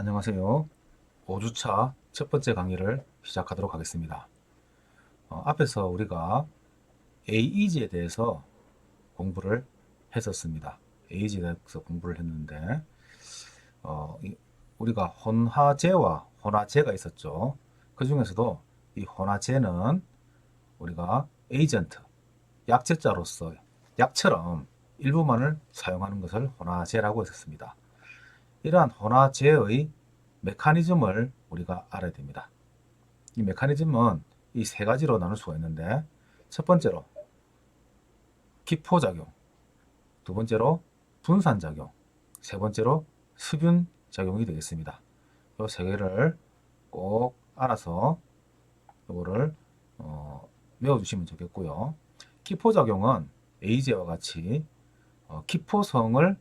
안녕하세요. 5주차 첫 번째 강의를 시작하도록 하겠습니다. 앞에서 우리가 AEG에 대해서 공부를 했었습니다. AEG에 대해서 공부를 했는데, 우리가 혼화제와 혼화제가 있었죠. 그 중에서도 이 혼화제는 우리가 에이전트, 약제자로서 약처럼 일부만을 사용하는 것을 혼화제라고 했었습니다. 이러한 혼화제의 메커니즘을 우리가 알아야 됩니다. 이 메커니즘은 이 세 가지로 나눌 수가 있는데, 첫 번째로 기포작용, 두 번째로 분산작용, 세 번째로 수균작용이 되겠습니다. 이 세 개를 꼭 알아서 이거를 외워주시면 좋겠고요. 기포작용은 에이제와 같이 기포성을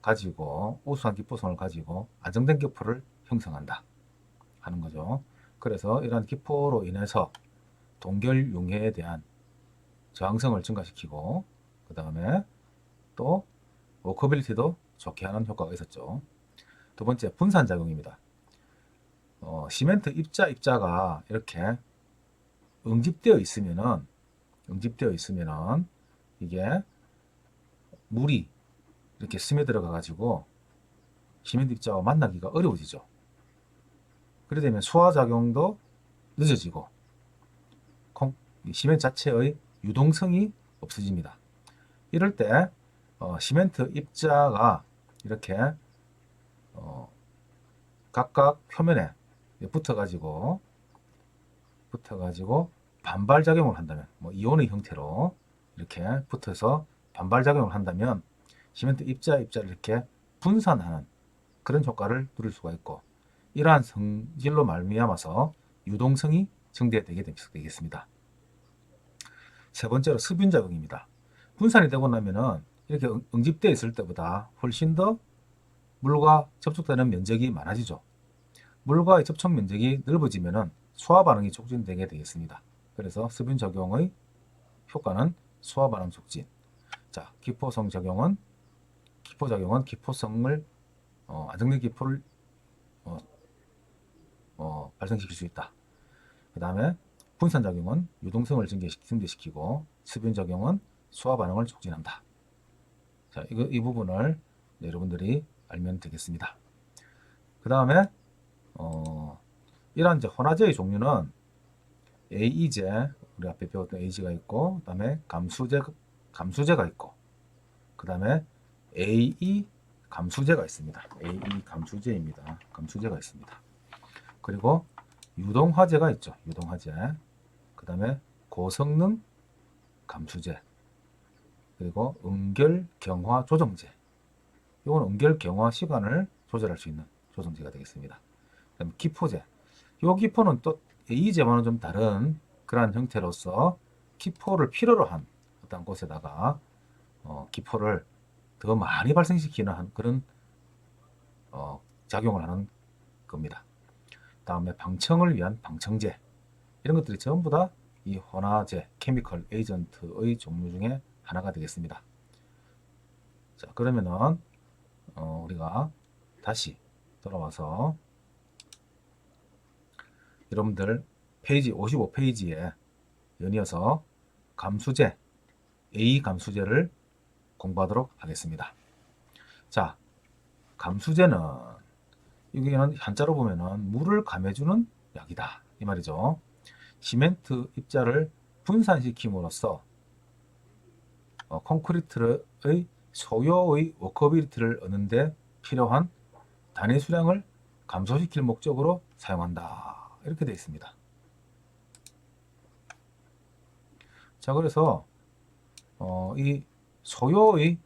가지고 우수한 기포성을 가지고 안정된 기포를 형성한다 하는 거죠. 그래서 이러한 기포로 인해서 동결융해에 대한 저항성을 증가시키고, 그 다음에 또 워커빌리티도 좋게 하는 효과가 있었죠. 두 번째, 분산작용입니다. 시멘트 입자가 이렇게 응집되어 있으면은 이게 물이 이렇게 스며들어가 가지고 시멘트 입자와 만나기가 어려워지죠. 그래 되면 수화작용도 늦어지고 시멘트 자체의 유동성이 없어집니다. 이럴 때 시멘트 입자가 이렇게 어, 각각 표면에 붙어가지고 반발작용을 한다면, 뭐 이온의 형태로 이렇게 붙어서 반발작용을 한다면 시멘트 입자를 이렇게 분산하는 그런 효과를 누릴 수가 있고, 이러한 성질로 말미암아서 유동성이 증대되게 되겠습니다. 세 번째로 수분작용입니다. 분산이 되고 나면은 이렇게 응집되어 있을 때보다 훨씬 더 물과 접촉되는 면적이 많아지죠. 물과의 접촉 면적이 넓어지면은 소화 반응이 촉진되게 되겠습니다. 그래서 수분 적용의 효과는 소화 반응 촉진. 자, 기포작용은 기포성을 안정된 기포를 어, 발생시킬 수 있다. 그 다음에 분산작용은 유동성을 증대시키고 수분작용은 소화 반응을 촉진한다. 자, 이 부분을 여러분들이 알면 되겠습니다. 그 다음에 이러한 이제 혼화제의 종류는 AE제, 우리 앞에 배웠던 AG가 있고, 그 다음에 감수제가 있고, 그 다음에 AE 감수제가 있습니다. AE 감수제입니다. 감수제가 있습니다. 그리고 유동화제가 있죠. 유동화제. 그 다음에 고성능 감수제. 그리고 응결경화 조정제. 이건 응결경화 시간을 조절할 수 있는 조정제가 되겠습니다. 그다음에 기포제. 이 기포는 또 A제와는 좀 다른 그러한 형태로서 기포를 필요로 한 어떤 곳에다가 기포를 더 많이 발생시키는 그런 작용을 하는 겁니다. 다음에 방청을 위한 방청제. 이런 것들이 전부 다 이 혼화제, 케미컬 에이전트의 종류 중에 하나가 되겠습니다. 자, 그러면은 우리가 다시 돌아와서 여러분들 페이지 55페이지에 연이어서 감수제, A 감수제를 공부하도록 하겠습니다. 자, 감수제는 여기는 한자로 보면은 물을 감해주는 약이다 이 말이죠. 시멘트 입자를 분산시킴으로써 콘크리트의 소요의 워커빌리티를 얻는데 필요한 단위 수량을 감소시킬 목적으로 사용한다. 이렇게 되어 있습니다. 자, 그래서 이 소요의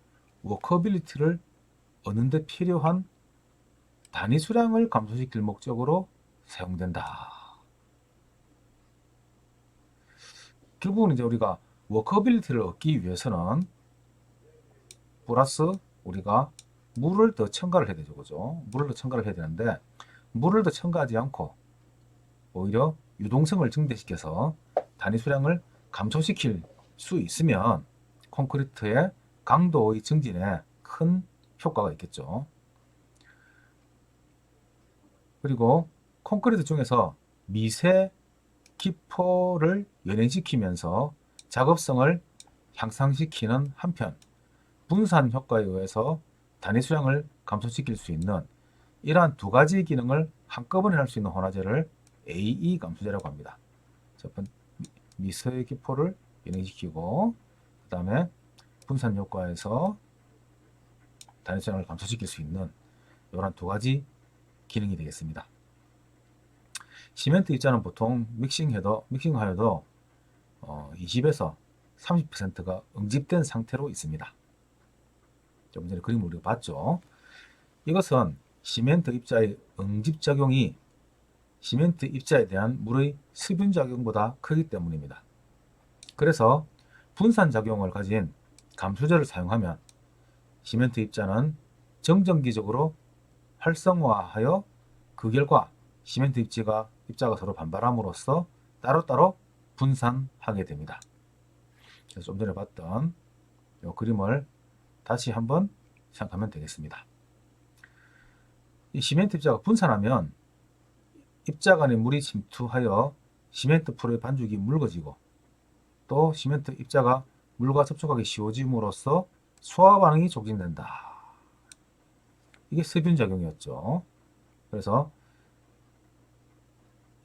워커빌리티를 얻는데 필요한 단위 수량을 감소시킬 목적으로 사용된다. 결국은 이제 우리가 워커빌리티를 얻기 위해서는 플러스 우리가 물을 더 첨가를 해야 되죠. 그죠? 물을 더 첨가를 해야 되는데 물을 더 첨가하지 않고 오히려 유동성을 증대시켜서 단위 수량을 감소시킬 수 있으면 콘크리트의 강도의 증진에 큰 효과가 있겠죠. 그리고 콘크리트 중에서 미세 기포를 연행시키면서 작업성을 향상시키는 한편 분산 효과에 의해서 단위 수량을 감소시킬 수 있는 이러한 두 가지 기능을 한꺼번에 할 수 있는 혼화제를 AE 감수제라고 합니다. 첫 번째, 미세 기포를 연행시키고 그 다음에 분산 효과에서 단위 수량을 감소시킬 수 있는 이러한 두 가지 기능이 되겠습니다. 시멘트 입자는 보통 믹싱하여도 20에서 30%가 응집된 상태로 있습니다. 좀 전에 그림을 우리가 봤죠. 이것은 시멘트 입자의 응집작용이 시멘트 입자에 대한 물의 수분작용보다 크기 때문입니다. 그래서 분산작용을 가진 감수제를 사용하면 시멘트 입자는 정전기적으로 활성화하여 그 결과 시멘트 입자가 서로 반발함으로써 따로따로 분산하게 됩니다. 그래서 좀 전에 봤던 이 그림을 다시 한번 생각하면 되겠습니다. 이 시멘트 입자가 분산하면 입자 간에 물이 침투하여 시멘트 프로의 반죽이 묽어지고 또 시멘트 입자가 물과 접촉하기 쉬워짐으로써 소화 반응이 촉진된다. 이게 세균작용이었죠. 그래서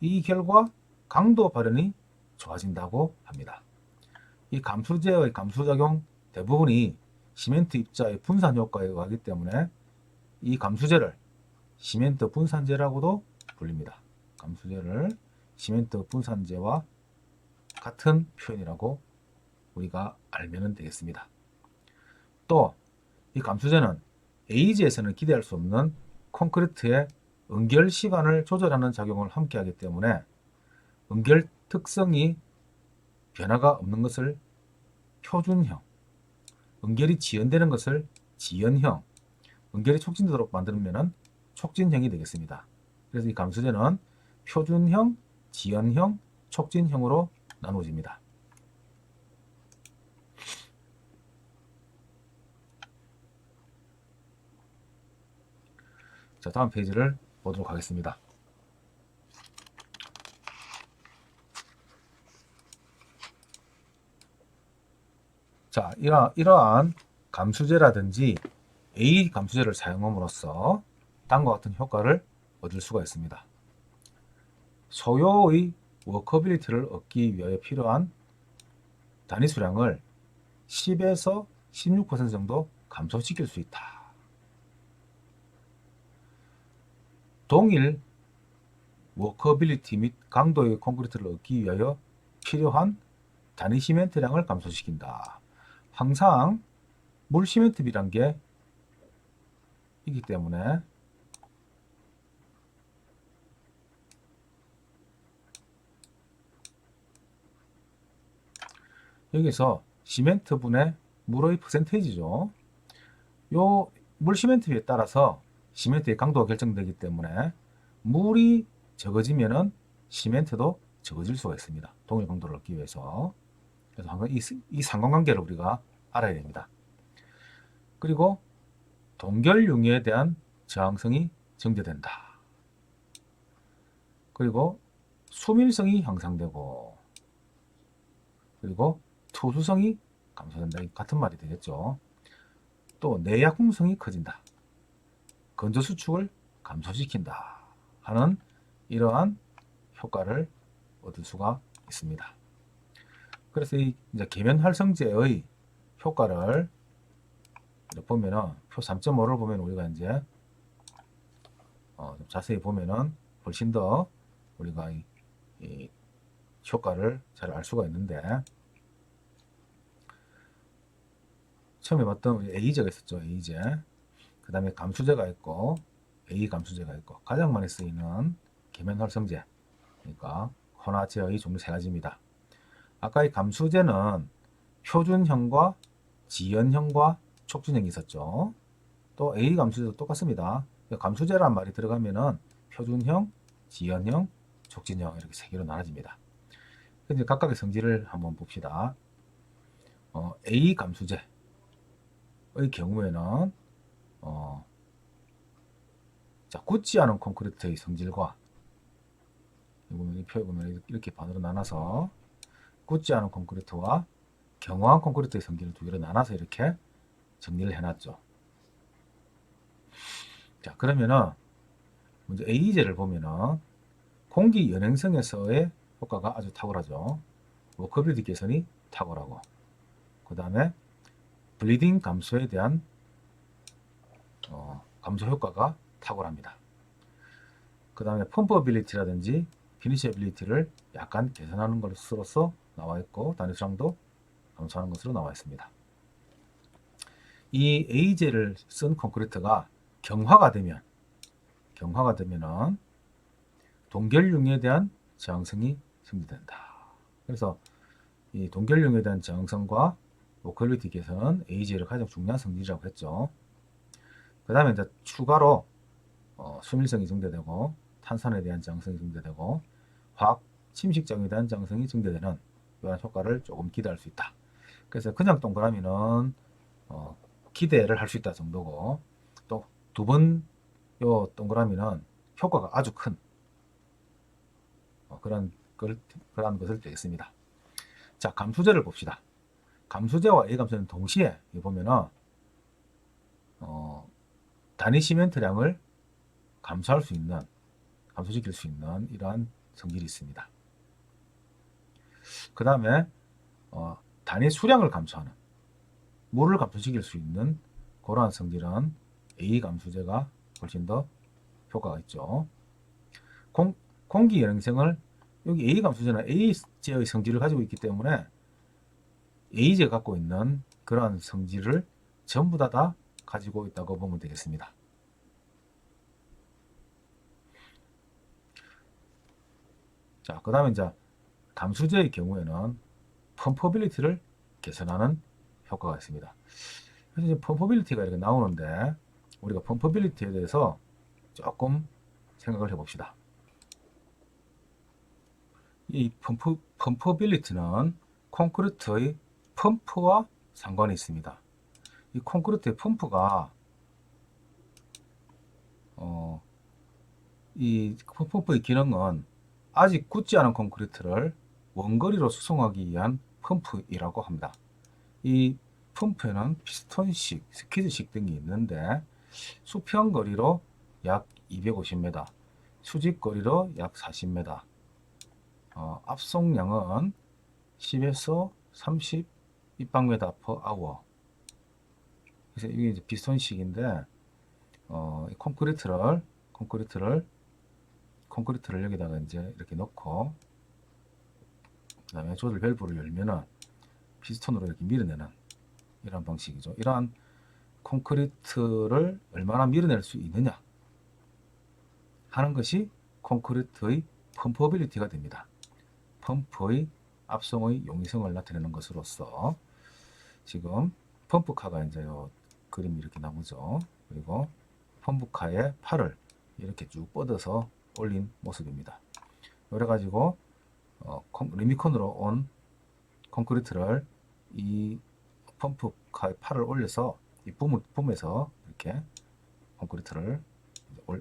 이 결과 강도 발현이 좋아진다고 합니다. 이 감수제의 감수작용 대부분이 시멘트 입자의 분산 효과에 의하기 때문에 이 감수제를 시멘트 분산제라고도 불립니다. 감수제를 시멘트 분산제와 같은 표현이라고 우리가 알면 되겠습니다. 또 이 감수제는 AG에서는 기대할 수 없는 콘크리트의 응결 시간을 조절하는 작용을 함께하기 때문에 응결 특성이 변화가 없는 것을 표준형, 응결이 지연되는 것을 지연형, 응결이 촉진되도록 만들면 촉진형이 되겠습니다. 그래서 이 감수제는 표준형, 지연형, 촉진형으로 나누어집니다. 자, 다음 페이지를 보도록 하겠습니다. 자, 이러한 감수제라든지 A 감수제를 사용함으로써 다음과 같은 효과를 얻을 수가 있습니다. 소요의 워커빌리티를 얻기 위하여 필요한 단위 수량을 10에서 16% 정도 감소시킬 수 있다. 동일 워커빌리티 및 강도의 콘크리트를 얻기 위하여 필요한 단위 시멘트량을 감소시킨다. 항상 물 시멘트 비란 게 있기 때문에 여기서 시멘트분의 물의 퍼센테이지죠. 요 물 시멘트에 따라서 시멘트의 강도가 결정되기 때문에 물이 적어지면은 시멘트도 적어질 수가 있습니다. 동일 강도를 얻기 위해서. 그래서 항상 이 상관관계를 우리가 알아야 됩니다. 그리고 동결융에 대한 저항성이 증대된다. 그리고 수밀성이 향상되고 그리고 투수성이 감소된다. 같은 말이 되겠죠. 또 내약품성이 커진다. 건조 수축을 감소시킨다 하는 이러한 효과를 얻을 수가 있습니다. 그래서 이 이제 계면 활성제의 효과를 보면은 표 3.5를 보면 우리가 이제 좀 자세히 보면은 훨씬 더 우리가 이 효과를 잘 알 수가 있는데, 처음에 봤던 A제가 있었죠. A제. 그 다음에 감수제가 있고 A 감수제가 있고 가장 많이 쓰이는 계면 활성제, 그러니까 혼화제의 종류 세 가지입니다. 아까 이 감수제는 표준형과 지연형과 촉진형이 있었죠. 또 A 감수제도 똑같습니다. 감수제란 말이 들어가면은 표준형, 지연형, 촉진형 이렇게 세 개로 나눠집니다. 이제 각각의 성질을 한번 봅시다. A 감수제의 경우에는 자, 굳지 않은 콘크리트의 성질과 이 표에 보면 이렇게 반으로 나눠서 굳지 않은 콘크리트와 경화한 콘크리트의 성질을 두 개로 나눠서 이렇게 정리를 해놨죠. 자, 그러면은 먼저 A제를 보면은 공기 연행성에서의 효과가 아주 탁월하죠. 워커빌리티 개선이 탁월하고, 그 다음에 블리딩 감소에 대한 감소 효과가 탁월합니다. 그 다음에 펌퍼빌리티라든지 피니셔빌리티를 약간 개선하는 것으로서 나와 있고, 단위수량도 감소하는 것으로 나와 있습니다. 이 A제를 쓴 콘크리트가 경화가 되면은 동결융에 대한 저항성이 생겨된다. 그래서 이 동결융에 대한 저항성과 워커빌리티 개선은 A제의 가장 중요한 성질이라고 했죠. 그 다음에 이제 추가로 수밀성이 증대되고, 탄산에 대한 저항성이 증대되고, 화학 침식장에 대한 저항성이 증대되는 이런 효과를 조금 기대할 수 있다. 그래서 그냥 동그라미는 기대를 할 수 있다 정도고, 또 두 번 요 동그라미는 효과가 아주 큰 그런 것을 되겠습니다. 자, 감수제를 봅시다. 감수제와 A감수제는 동시에 보면은 단위 시멘트량을 감소시킬 수 있는 이러한 성질이 있습니다. 그 다음에 단위 수량을 감소하는, 물을 감소시킬 수 있는 그러한 성질은 A 감수제가 훨씬 더 효과가 있죠. 공기 연행성을, 여기 A 감수제는 A제의 성질을 가지고 있기 때문에 A제가 갖고 있는 그러한 성질을 전부 다 가지고 있다고 보면 되겠습니다. 자, 그 다음에 이제 감수제의 경우에는 펌퍼빌리티를 개선하는 효과가 있습니다. 그래서 이제 펌퍼빌리티가 이렇게 나오는데, 우리가 펌퍼빌리티에 대해서 조금 생각을 해봅시다. 이 펌퍼빌리티는 콘크리트의 펌프와 상관이 있습니다. 이 콘크리트의 펌프가 이 펌프의 기능은 아직 굳지 않은 콘크리트를 원거리로 수송하기 위한 펌프이라고 합니다. 이 펌프에는 피스톤식, 스키드식 등이 있는데, 수평 거리로 약 250m, 수직 거리로 약 40m, 압송량은 10에서 30 입방메다 per hour. 그래서 이게 이제 피스톤식인데, 콘크리트를 여기다가 이제 이렇게 넣고, 그 다음에 조절 밸브를 열면은 피스톤으로 이렇게 밀어내는 이런 방식이죠. 이러한 콘크리트를 얼마나 밀어낼 수 있느냐 하는 것이 콘크리트의 펌퍼빌리티가 됩니다. 펌프의 압송의 용이성을 나타내는 것으로서 지금 펌프카가 이제 그림이 이렇게 나오죠. 그리고 펌프카의 팔을 이렇게 쭉 뻗어서 올린 모습입니다. 그래가지고 리미콘으로 온 콘크리트를 이 펌프카의 팔을 올려서 이 붐에서 이렇게 콘크리트를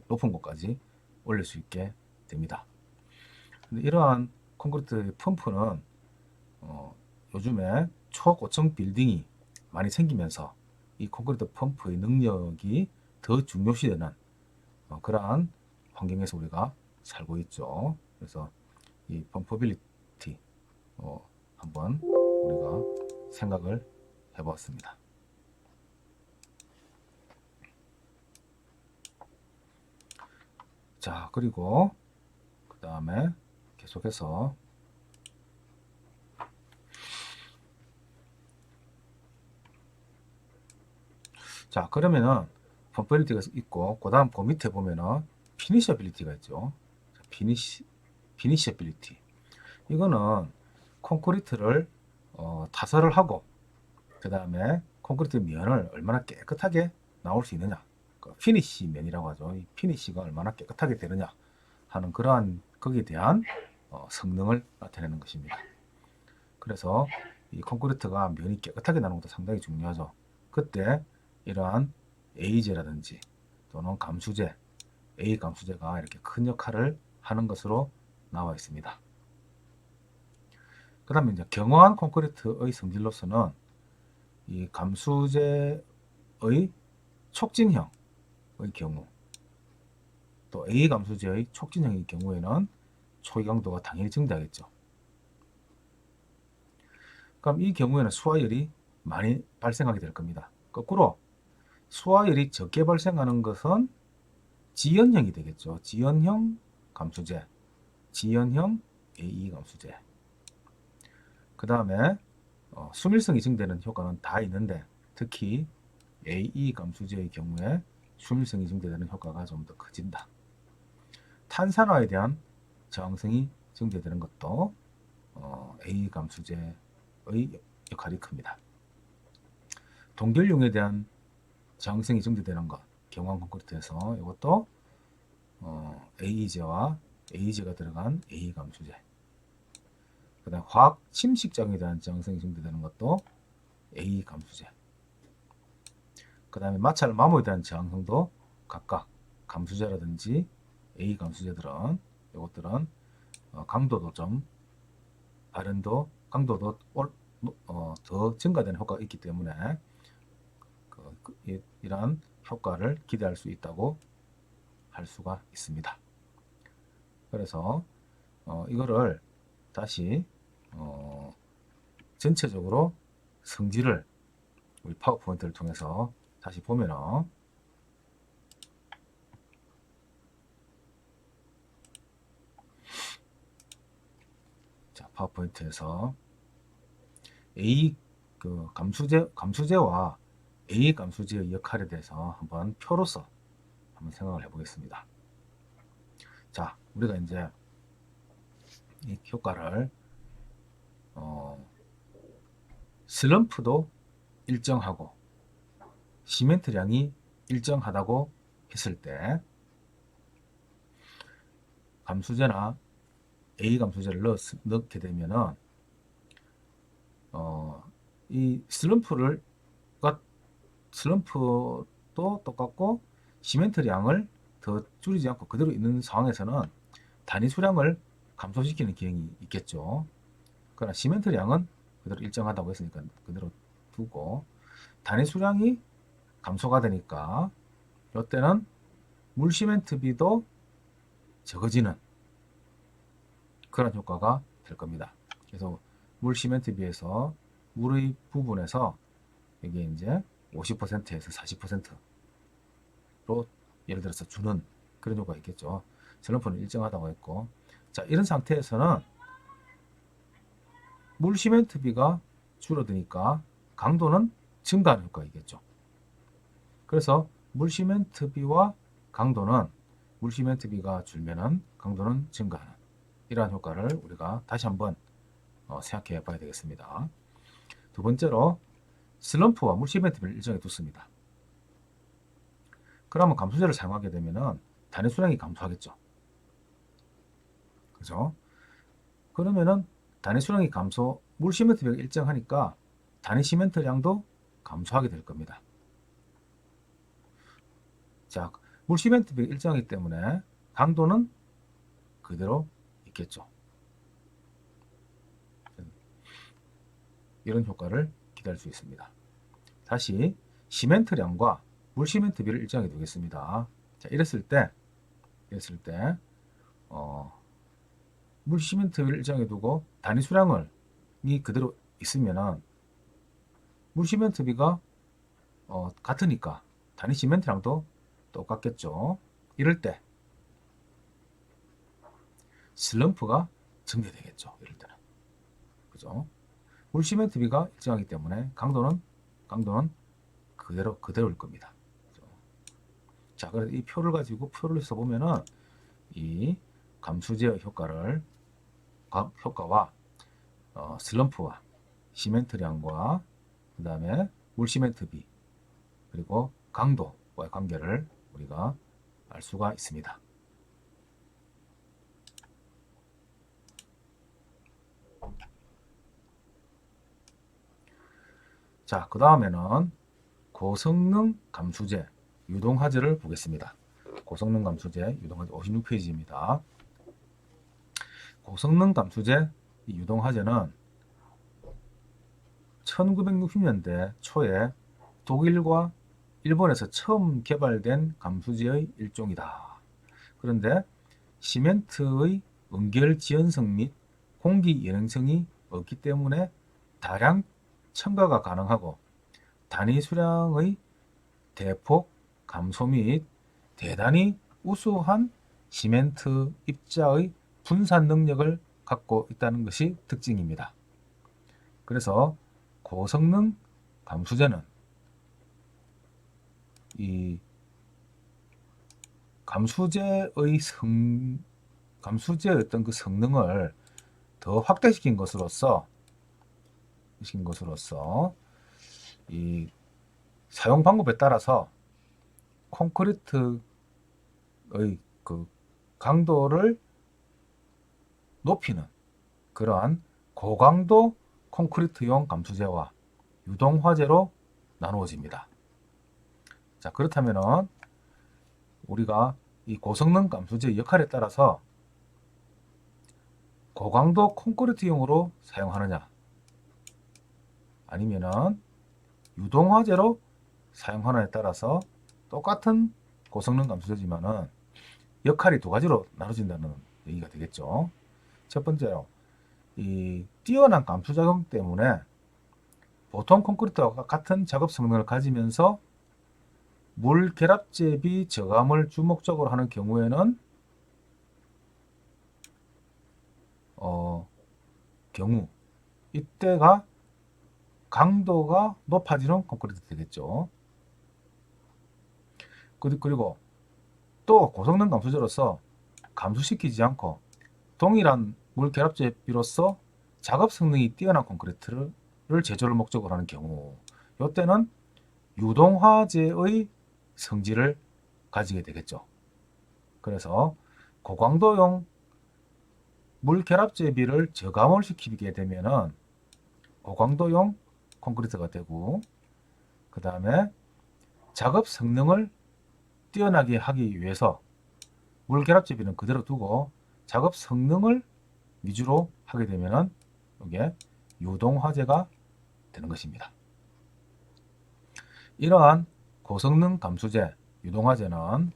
높은 곳까지 올릴 수 있게 됩니다. 근데 이러한 콘크리트 펌프는 요즘에 초고층 빌딩이 많이 생기면서 이 콘크리트 펌프의 능력이 더 중요시되는 그러한 환경에서 우리가 살고 있죠. 그래서 이 펌퍼빌리티 한번 우리가 생각을 해보았습니다. 자, 그리고 그 다음에 계속해서 자, 그러면은 펌퍼빌리티가 있고, 그 다음 그 밑에 보면은 피니셔빌리티가 있죠. 피니셔빌리티. 이거는 콘크리트를 타설을 하고, 그 다음에 콘크리트 면을 얼마나 깨끗하게 나올 수 있느냐, 그 피니시 면이라고 하죠. 이 피니시가 얼마나 깨끗하게 되느냐 하는 그러한 거기에 대한 성능을 나타내는 것입니다. 그래서 이 콘크리트가 면이 깨끗하게 나는 것도 상당히 중요하죠. 그때 이러한 A제라든지 또는 감수제 A 감수제가 이렇게 큰 역할을 하는 것으로 나와 있습니다. 그 다음에 이제 경화한 콘크리트의 성질로서는 이 감수제의 촉진형의 경우, 또 A 감수제의 촉진형의 경우에는 초기 강도가 당연히 증대하겠죠. 그럼 이 경우에는 수화열이 많이 발생하게 될 겁니다. 거꾸로 수화열이 적게 발생하는 것은 지연형이 되겠죠. 지연형 감수제, 지연형 AE 감수제. 그 다음에 수밀성이 증대되는 효과는 다 있는데 특히 AE 감수제의 경우에 수밀성이 증대되는 효과가 좀 더 커진다. 탄산화에 대한 저항성이 증대되는 것도 AE 감수제의 역할이 큽니다. 동결용에 대한 저항성이 증대되는 것, 경화한 콘크리트에서 이것도 AE제와 AE제가 들어간 AE 감수제. 그 다음 화학 침식작용에 대한 저항성이 증대되는 것도 AE 감수제. 그 다음에 마찰 마모에 대한 저항성도 각각 감수제라든지 A 감수제들은 이것들은 강도도 좀 발현도 강도도 더 증가되는 효과가 있기 때문에 이러한 효과를 기대할 수 있다고 할 수가 있습니다. 그래서 이거를 다시 전체적으로 성질을 우리 파워포인트를 통해서 다시 보면은 자, 파워포인트에서 A 감수제와 A 감수제의 역할에 대해서 한번 표로서 한번 생각을 해보겠습니다. 자, 우리가 이제 이 효과를 슬럼프도 일정하고 시멘트량이 일정하다고 했을 때 감수제나 A 감수제를 넣게 되면은 이 슬럼프도 똑같고 시멘트량을 더 줄이지 않고 그대로 있는 상황에서는 단위 수량을 감소시키는 기능이 있겠죠. 그러나 시멘트량은 그대로 일정하다고 했으니까 그대로 두고 단위 수량이 감소가 되니까 이때는 물시멘트비도 적어지는 그런 효과가 될 겁니다. 그래서 물시멘트비에서 물의 부분에서 이게 이제 50%에서 40%로 예를 들어서 주는 그런 효과가 있겠죠. 슬럼프는 일정하다고 했고, 자, 이런 상태에서는 물시멘트비가 줄어드니까 강도는 증가하는 효과가 있겠죠. 그래서 물시멘트비와 강도는 물시멘트비가 줄면은 강도는 증가하는 이러한 효과를 우리가 다시 한번 생각해 봐야 되겠습니다. 두 번째로 슬럼프와 물시멘트비를 일정에 뒀습니다. 그러면 감수제를 사용하게 되면은 단위 수량이 감소하겠죠. 그죠? 그러면은 단위 수량이 감소, 물시멘트비가 일정하니까 단위 시멘트량도 감소하게 될 겁니다. 자, 물시멘트비가 일정하기 때문에 강도는 그대로 있겠죠. 이런 효과를 기대할 수 있습니다. 다시 시멘트량과 물시멘트비를 일정하게 두겠습니다. 자, 이랬을 때 물시멘트비를 일정하게 두고 단위 수량을 그대로 있으면은 물시멘트비가 같으니까 단위 시멘트량도 똑같겠죠. 이럴 때 슬럼프가 증대되겠죠. 이럴 때는. 그죠? 물시멘트비가 일정하기 때문에 강도는 그대로일 겁니다. 그죠? 자, 그래서 이 표를 가지고 표를 써보면은 이 감수제의 효과와 슬럼프와 시멘트량과 그 다음에 물시멘트비 그리고 강도와의 관계를 우리가 알 수가 있습니다. 자, 그 다음에는 고성능 감수제 유동화재를 보겠습니다. 고성능 감수제 유동화재 56페이지입니다. 고성능 감수제 이 유동화재는 1960년대 초에 독일과 일본에서 처음 개발된 감수제의 일종이다. 그런데 시멘트의 응결 지연성 및 공기 연행성이 없기 때문에 다량 첨가가 가능하고 단위 수량의 대폭 감소 및 대단히 우수한 시멘트 입자의 분산 능력을 갖고 있다는 것이 특징입니다. 그래서 고성능 감수제는 이 감수제의 어떤 그 성능을 더 확대시킨 것으로서 이 사용 방법에 따라서 콘크리트의 그 강도를 높이는 그러한 고강도 콘크리트용 감수제와 유동화재로 나누어집니다. 자, 그렇다면은 우리가 이 고성능 감수제의 역할에 따라서 고강도 콘크리트용으로 사용하느냐 아니면은 유동화재로 사용하느냐에 따라서 똑같은 고성능 감수제지만은 역할이 두 가지로 나눠진다는 얘기가 되겠죠. 첫 번째로 이 뛰어난 감수 작용 때문에 보통 콘크리트와 같은 작업 성능을 가지면서 물 결합 대비 저감을 주목적으로 하는 경우에는 이때가 강도가 높아지는 콘크리트 되겠죠. 그리고 또 고성능 감수제로서 감수시키지 않고 동일한 물 결합 대비로서 작업 성능이 뛰어난 콘크리트를 제조를 목적으로 하는 경우, 이때는 유동화재의 성질을 가지게 되겠죠. 그래서 고강도용 물 결합 대비를 저감을 시키게 되면은 고강도용 콘크리트가 되고, 그 다음에 작업 성능을 뛰어나게 하기 위해서 물 결합 대비는 그대로 두고 작업 성능을 위주로 하게 되면은 이게 유동화재가 되는 것입니다. 이러한 고성능 감수제 유동화재는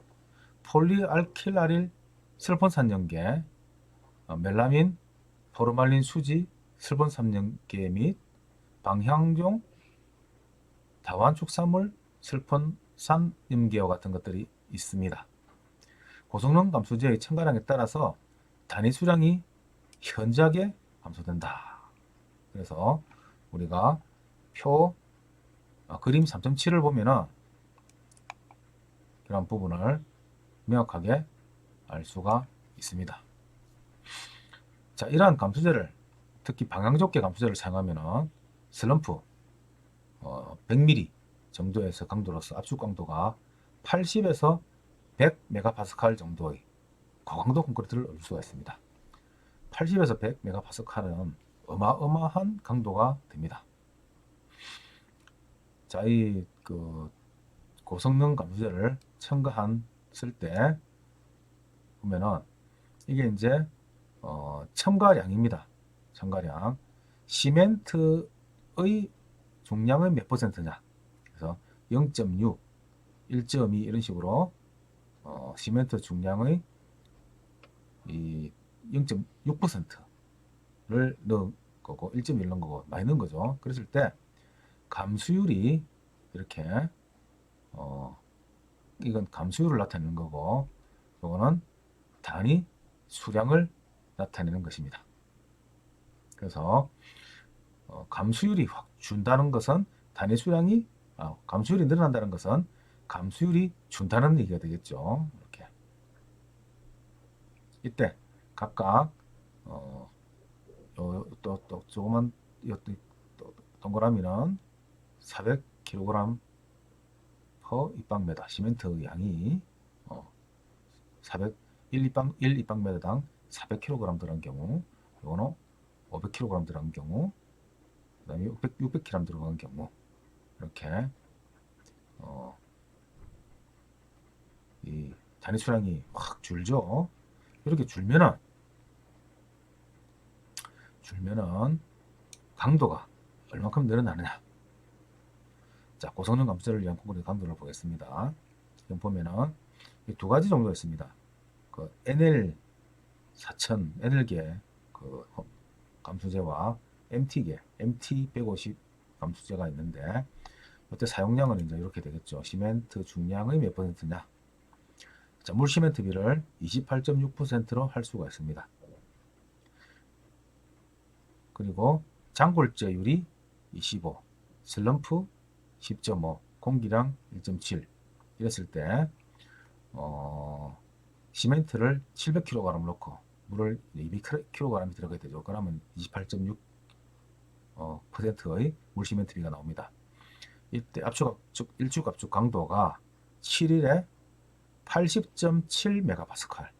폴리알킬아릴 슬폰산염계, 멜라민, 포르말린 수지, 슬폰산염계 및 방향종, 다완축산물, 슬폰산염계와 같은 것들이 있습니다. 고성능 감수제의 첨가량에 따라서 단위 수량이 현저하게 감소된다. 그래서 우리가 그림 3.7을 보면은 이런 부분을 명확하게 알 수가 있습니다. 자, 이러한 감수제를 특히 방향족계 감수제를 사용하면은 슬럼프 100mm 정도에서 강도로서 압축 강도가 80에서 100메가파스칼 정도의 고강도 콘크리트를 얻을 수가 있습니다. 80에서 100메가파스칼은 어마어마한 강도가 됩니다. 자, 이 고성능 감수제를 첨가했을 때 보면은 이게 이제 첨가량입니다. 첨가량. 시멘트의 중량은 몇 %냐? 그래서 0.6, 1.2 이런 식으로 시멘트 중량의 이 0.6%를 넣은 거고 1.1 넣은 거고 많이 넣은 거죠. 그랬을 때 감수율이 이렇게 이건 감수율을 나타내는 거고 이거는 단위 수량을 나타내는 것입니다. 그래서 감수율이 확 준다는 것은 단위 수량이 감수율이 늘어난다는 것은 감수율이 준다는 얘기가 되겠죠. 이렇게 이때 각각 또 조그만 동그라미는 400kg per 입방메다 시멘트 양이 1 입방메다당 400kg 들어간 경우, 이거는 500kg 들어간 경우, 그 다음에 600kg 들어간 경우 이렇게 이 잔해 수량이 확 줄죠. 이렇게 줄면은 강도가 얼만큼 늘어나느냐. 자, 고성능 감수제를 위한 콘크리트 강도를 보겠습니다. 지금 보면은 두 가지 정도가 있습니다. 그 NL 4000, NL계 그 감수제와 MT계, MT 150 감수제가 있는데, 이때 사용량은 이제 이렇게 되겠죠. 시멘트 중량의 몇 퍼센트냐. 자, 물 시멘트 비를 28.6%로 할 수가 있습니다. 그리고 장골제율이 25, 슬럼프 10.5, 공기량 1.7 이랬을 때 시멘트를 700kg 넣고 물을 200kg 들어가야 되죠. 그러면 28.6 %의 물 시멘트비가 나옵니다. 이때 일축 압축 강도가 7일에 80.7MPa,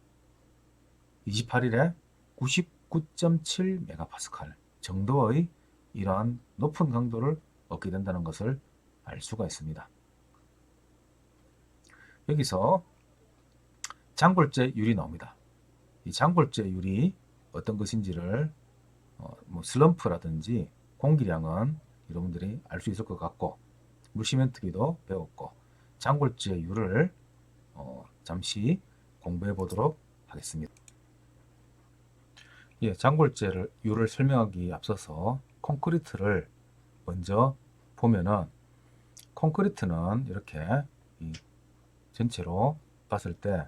28일에 99.7MPa 정도의 이러한 높은 강도를 얻게 된다는 것을 알 수가 있습니다. 여기서 장골제율이 나옵니다. 이 장골제율이 어떤 것인지를 슬럼프라든지 공기량은 여러분들이 알 수 있을 것 같고, 물시멘트비도 배웠고, 장골제율을 잠시 공부해 보도록 하겠습니다. 예, 장골제율을 설명하기 앞서서 콘크리트를 먼저 보면은, 콘크리트는 이렇게 전체로 봤을 때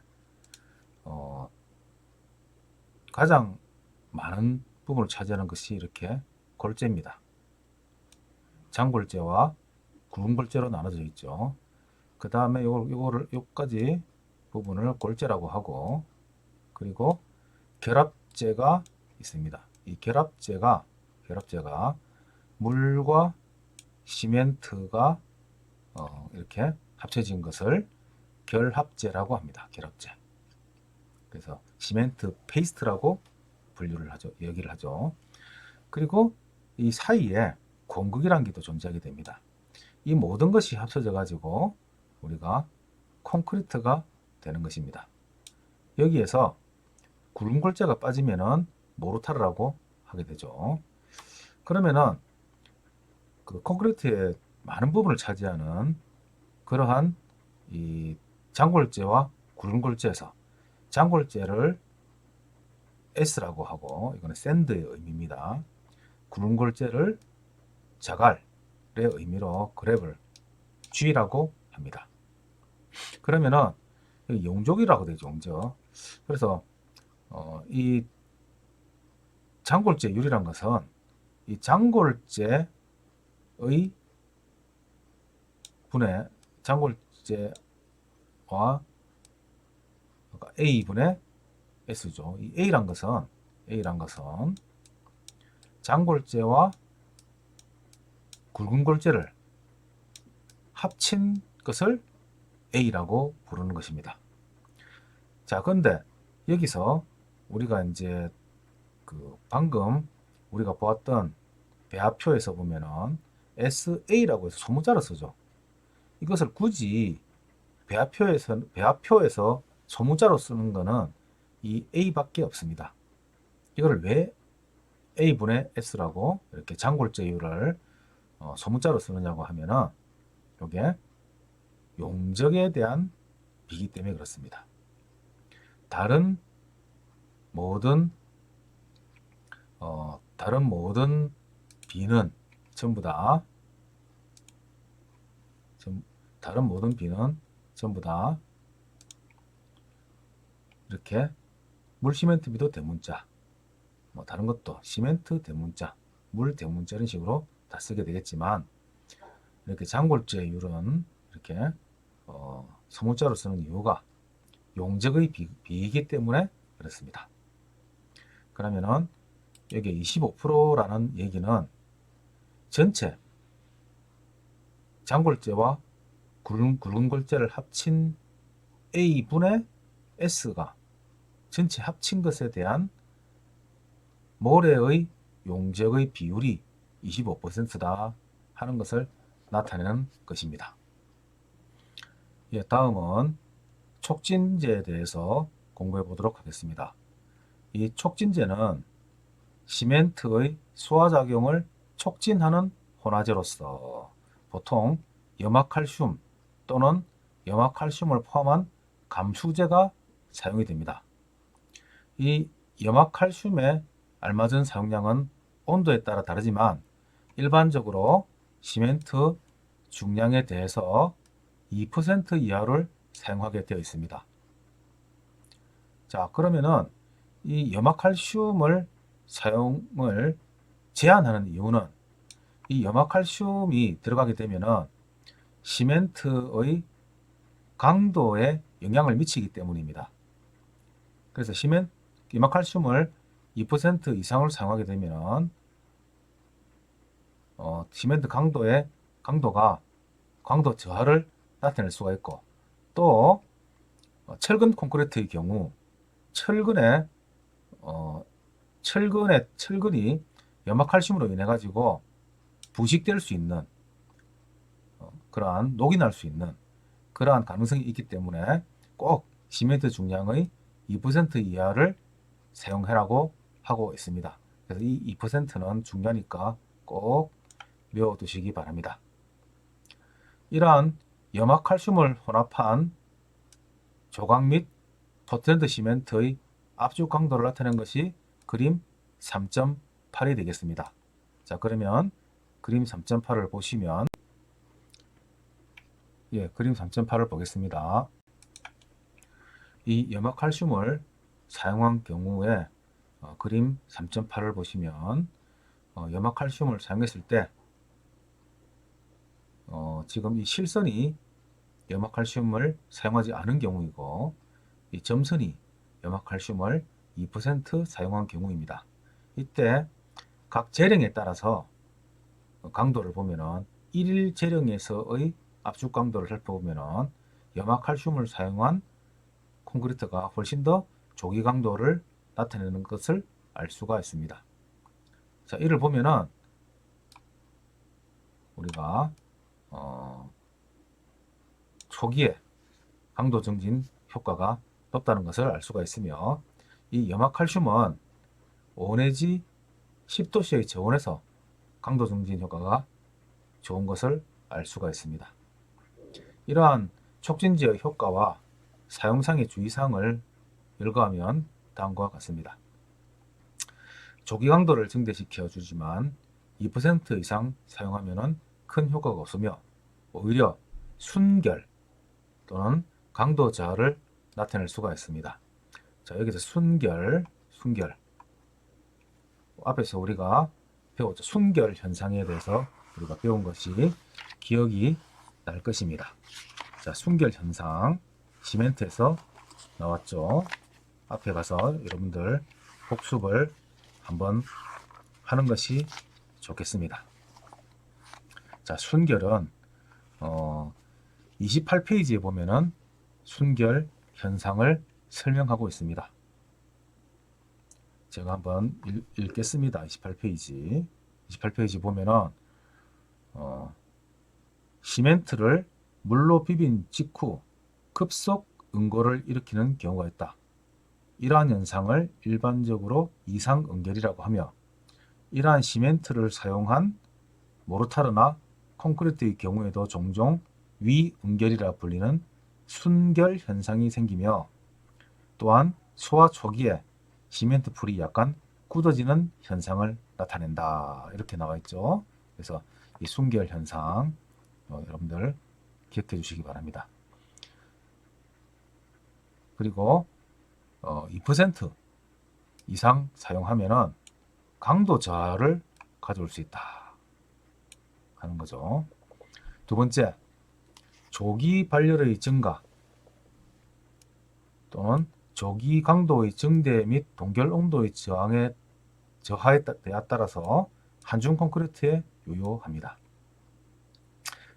가장 많은 부분을 차지하는 것이 이렇게 골재입니다. 장골재와 굵은골재로 나눠져 있죠. 그 다음에 요까지 부분을 골재라고 하고, 그리고 결합재가 있습니다. 이 결합재가 물과 시멘트가 이렇게 합쳐진 것을 결합재라고 합니다. 결합재. 그래서 시멘트 페이스트라고 얘기를 하죠. 그리고 이 사이에 공극이라는 게 또 존재하게 됩니다. 이 모든 것이 합쳐져 가지고 우리가 콘크리트가 되는 것입니다. 여기에서 굵은골재가 빠지면은 모르타르라고 하게 되죠. 그러면은 그 콘크리트의 많은 부분을 차지하는 그러한 이 장골재와 굵은골재에서 장골재를 S라고 하고, 이거는 샌드의 의미입니다. 굵은골재를 자갈의 의미로 그랩을 G라고 합니다. 그러면은 용적이라고 되죠. 용적. 그래서 이 장골재율이란 것은 이 장골재의 장골재와 A분의 S죠. 이 A란 것은 장골재와 굵은골재를 합친 것을 A라고 부르는 것입니다. 자, 그런데 여기서 우리가 이제 방금 우리가 보았던 배합표에서 보면은 SA라고 해서 소문자로 쓰죠. 이것을 굳이 배합표에서 소문자로 쓰는 것은 이 A밖에 없습니다. 이거를 왜 A분의 S라고 이렇게 장골재율을 소문자로 쓰느냐고 하면은, 이게 용적에 대한 비기 때문에 그렇습니다. 다른 모든 비는 전부 다 이렇게 물 시멘트 비도 대문자, 다른 것도 시멘트 대문자, 물 대문자 이런 식으로 다 쓰게 되겠지만, 이렇게 장골재율은 이렇게 소문자로 쓰는 이유가 용적의 비이기 때문에 그렇습니다. 그러면은 여기 25%라는 얘기는 전체 장골재와 굵은골재를 합친 A분의 S가 전체 합친 것에 대한 모래의 용적의 비율이 25%다 하는 것을 나타내는 것입니다. 예, 다음은 촉진제에 대해서 공부해 보도록 하겠습니다. 이 촉진제는 시멘트의 수화작용을 촉진하는 혼화제로서 보통 염화칼슘 또는 염화칼슘을 포함한 감수제가 사용이 됩니다. 이 염화칼슘의 알맞은 사용량은 온도에 따라 다르지만 일반적으로 시멘트 중량에 대해서 2% 이하를 사용하게 되어 있습니다. 자, 그러면은 이 염화칼슘을 사용을 제한하는 이유는 이 염화칼슘이 들어가게 되면은 시멘트의 강도에 영향을 미치기 때문입니다. 그래서 염화칼슘을 2% 이상을 사용하게 되면 시멘트 강도가 강도 저하를 나타낼 수가 있고, 또 철근 콘크리트의 경우 철근이 염화칼슘으로 인해 가지고 부식될 수 있는 그러한 녹이 날 수 있는 그러한 가능성이 있기 때문에 꼭 시멘트 중량의 2% 이하를 사용하라고 하고 있습니다. 그래서 이 2%는 중요하니까 꼭 외워두시기 바랍니다. 이러한 염화칼슘을 혼합한 조각 및 포틀랜드 시멘트의 압축 강도를 나타낸 것이 그림 3.8이 되겠습니다. 자, 그러면 그림 3.8을 보시면, 그림 3.8을 보겠습니다. 이 염화칼슘을 사용한 경우에 그림 3.8을 보시면 염화칼슘을 사용했을 때 지금 이 실선이 염화칼슘을 사용하지 않은 경우이고, 이 점선이 염화칼슘을 2% 사용한 경우입니다. 이때 각 재령에 따라서 강도를 보면은 1일 재령에서의 압축 강도를 살펴보면은 염화칼슘을 사용한 콘크리트가 훨씬 더 조기 강도를 나타내는 것을 알 수가 있습니다. 자, 이를 보면은 우리가 초기에 강도 정진 효과가 높다는 것을 알 수가 있으며, 이 염화칼슘은 5 내지 10도씨의 저온에서 강도 정진 효과가 좋은 것을 알 수가 있습니다. 이러한 촉진제의 효과와 사용상의 주의사항을 열거하면 다음과 같습니다. 조기 강도를 증대시켜 주지만 2% 이상 사용하면 큰 효과가 없으며 오히려 순결 또는 강도 저하를 나타낼 수가 있습니다. 자, 여기서 순결 앞에서 우리가 배웠죠. 순결 현상에 대해서 우리가 배운 것이 기억이 날 것입니다. 자, 순결 현상 시멘트에서 나왔죠. 앞에 가서 여러분들 복습을 한번 하는 것이 좋겠습니다. 자, 순결은 28페이지에 보면은 순결 현상을 설명하고 있습니다. 제가 한번 읽겠습니다. 28페이지 보면은 시멘트를 물로 비빈 직후 급속 응고를 일으키는 경우가 있다. 이러한 현상을 일반적으로 이상응결이라고 하며, 이러한 시멘트를 사용한 모르타르나 콘크리트의 경우에도 종종 위응결이라 불리는 순결 현상이 생기며, 또한 소화 초기에 시멘트 풀이 약간 굳어지는 현상을 나타낸다. 이렇게 나와 있죠. 그래서 이 순결 현상 여러분들 기억해 주시기 바랍니다. 그리고 2% 이상 사용하면은 강도 저하를 가져올 수 있다 하는 거죠. 두 번째, 조기 발열의 증가 또는 조기 강도의 증대 및 동결 온도의 저하에 따라서 한중 콘크리트에 유효합니다.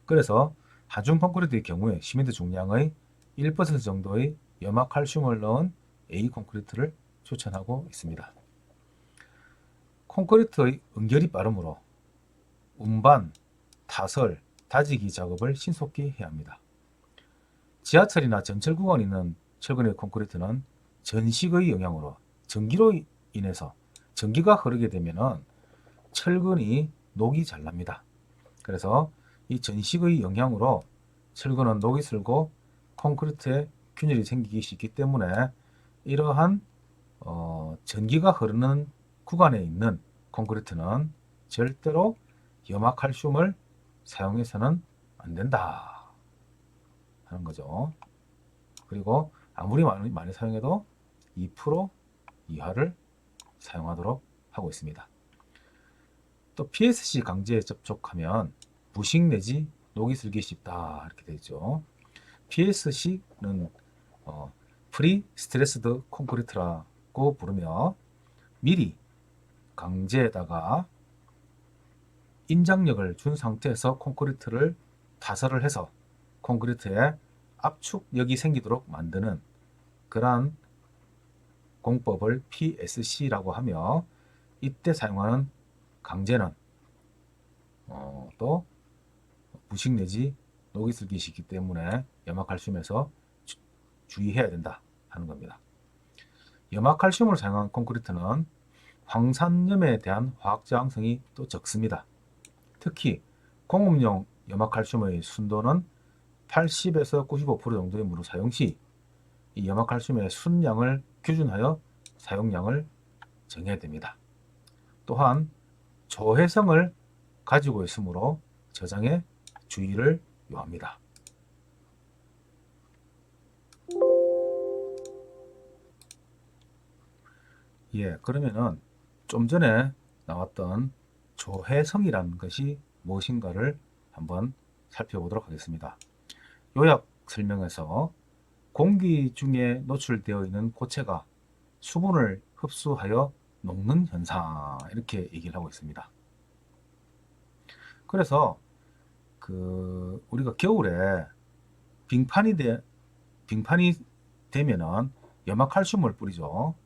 그래서 한중 콘크리트의 경우에 시멘트 중량의 1% 정도의 염화칼슘을 넣은 A 콘크리트를 추천하고 있습니다. 콘크리트의 응결이 빠르므로 운반, 타설, 다지기 작업을 신속히 해야 합니다. 지하철이나 전철 구간에 있는 철근의 콘크리트는 전식의 영향으로 전기로 인해서 전기가 흐르게 되면은 철근이 녹이 잘 납니다. 그래서 이 전식의 영향으로 철근은 녹이 슬고 콘크리트에 균열이 생기기 쉽기 때문에 이러한 전기가 흐르는 구간에 있는 콘크리트는 절대로 염화칼슘을 사용해서는 안 된다 하는 거죠. 그리고 아무리 많이 사용해도 2% 이하를 사용하도록 하고 있습니다. 또 PSC 강제에 접촉하면 부식 내지 녹이 슬기 쉽다 이렇게 되죠. PSC는 프리 스트레스드 콘크리트라고 부르며 미리 강제에다가 인장력을 준 상태에서 콘크리트를 타설을 해서 콘크리트에 압축력이 생기도록 만드는 그러한 공법을 PSC라고 하며 이때 사용하는 강제는 또 부식 내지 녹이 슬기 쉽기 때문에 염화칼슘에서 주의해야 된다 하는 겁니다. 염화칼슘을 사용한 콘크리트는 황산염에 대한 화학 저항성이 또 적습니다. 특히 공업용 염화칼슘의 순도는 80에서 95% 정도의 물을 사용 시 이 염화칼슘의 순량을 기준하여 사용량을 정해야 됩니다. 또한 조해성을 가지고 있으므로 저장에 주의를 요합니다. 예, 그러면은 좀 전에 나왔던 조해성이라는 것이 무엇인가를 한번 살펴보도록 하겠습니다. 요약 설명에서 공기 중에 노출되어 있는 고체가 수분을 흡수하여 녹는 현상 이렇게 얘기를 하고 있습니다. 그래서 우리가 겨울에 빙판이 되면은 염화칼슘을 뿌리죠.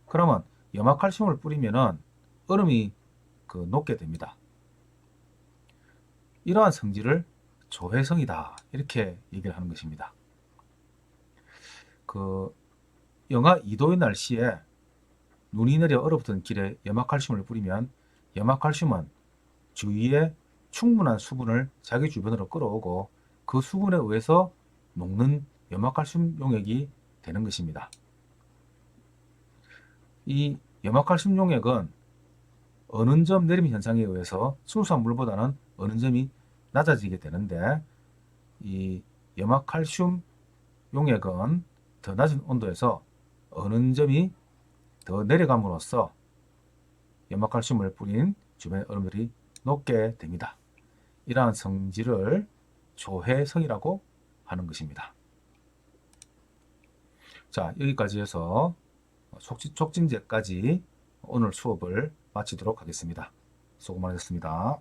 그러면 염화칼슘을 뿌리면은 얼음이 녹게 됩니다. 이러한 성질을 조해성이다 이렇게 얘기를 하는 것입니다. 영하 2도의 날씨에 눈이 내려 얼어붙은 길에 염화칼슘을 뿌리면 염화칼슘은 주위에 충분한 수분을 자기 주변으로 끌어오고 그 수분에 의해서 녹는 염화칼슘 용액이 되는 것입니다. 이 염화칼슘 용액은 어는 점 내림 현상에 의해서 순수한 물보다는 어는 점이 낮아지게 되는데 이 염화칼슘 용액은 더 낮은 온도에서 어는 점이 더 내려감으로써 염화칼슘을 뿌린 주변의 얼음들이 녹게 됩니다. 이러한 성질을 조해성이라고 하는 것입니다. 자, 여기까지 해서 촉진제까지 오늘 수업을 마치도록 하겠습니다. 수고 많으셨습니다.